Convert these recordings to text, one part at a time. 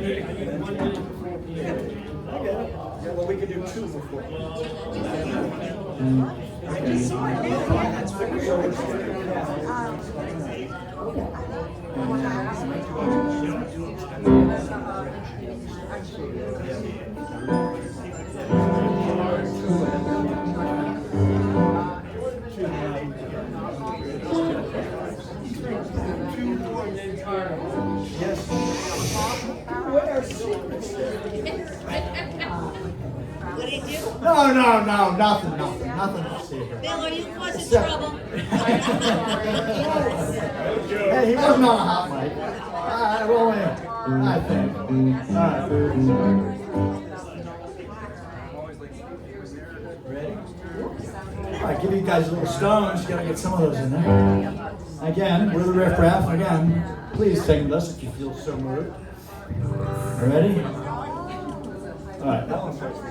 Yeah, well, we could do 2 before. I just saw it now. Yeah, that's pretty sure. Yes. Where secrets? What did he do? No, nothing to see here. Bill, are you causing trouble? Hey, he wasn't on a hot mic. Well, I think. All right. Ready? All right, give you guys little stones. You gotta get some of those in there. Again, we're the Riff Raff. Again, please sing with us if you feel so moved. Ready? All right. That one's first.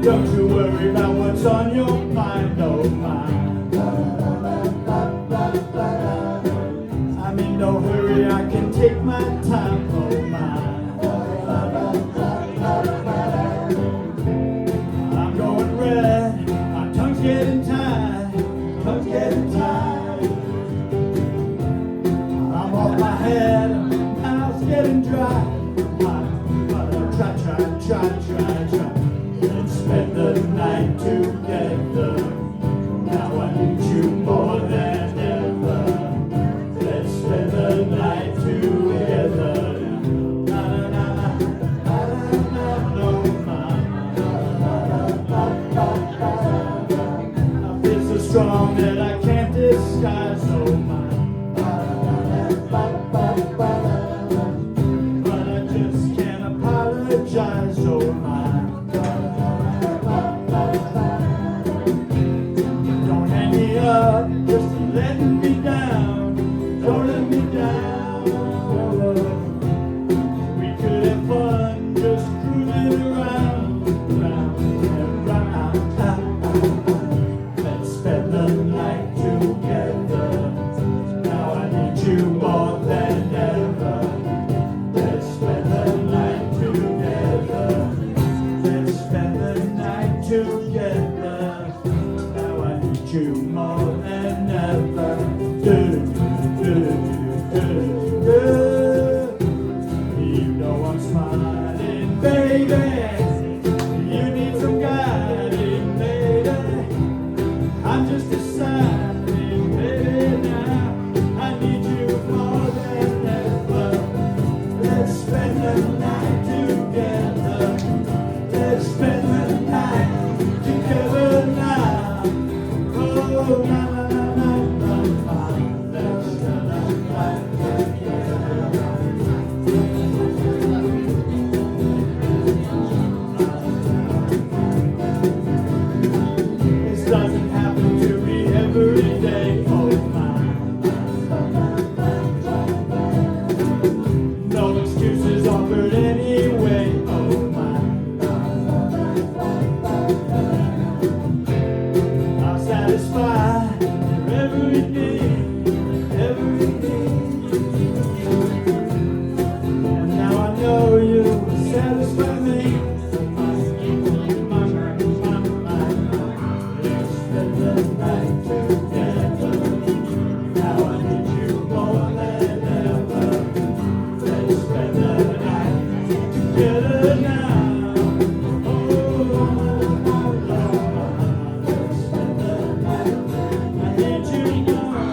Don't you worry about what's on your mind, oh mind. I'm in no hurry, I can take my time, oh mind. I'm going red, my tongue's getting tied, I'm off my head, my mouth's getting dry. Try. Let's spend the night together. Now I need you more than ever. Let's spend the night together. I feel so strong that I can't disguise, oh my. But I just can't apologize, oh my. Just letting me down, don't let me down. We could have fun just cruising around, round and round. Let's spend the night together. Now I need you more than ever. Let's spend the night together. Let's spend the night together. Now I need you more than ever. You know I'm smiling, baby. You need some guiding, baby. I'm just deciding, baby, now I need you more than ever. Let's spend the night together. Let's spend the night together now. Oh, na na na na na na. Let's spend the night together. This doesn't happen to me every day, oh my. No excuses offered anyway, oh my. I'll satisfy your every need. And now I know you will satisfy me. Let's spend the night together. Now I need you more than ever. Let's spend the night together now. Let's spend the night. I need you more.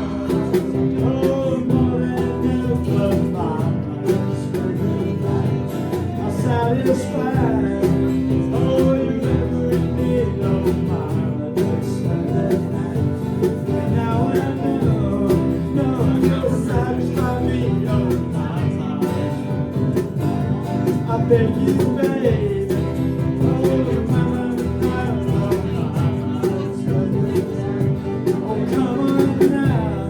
Oh, more than ever, mama. Let's spend the night. I'll satisfy. Oh, you every need, oh, mama. Let's spend the night. And now I know you'll satisfy me, oh, mama. I beg you, babe. Oh, mama, oh, come on now.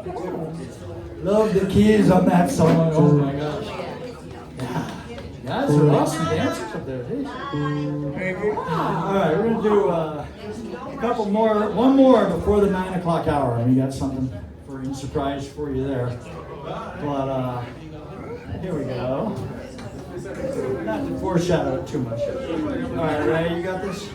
Oh, love the keys on that song. Oh my gosh. Yeah. Guys are awesome dancers up there. Hey. All right, we're going to do a couple more, one more before the 9 o'clock hour. We got something for a surprise for you there. But here we go. Not to foreshadow it too much. All right, Ray, you got this?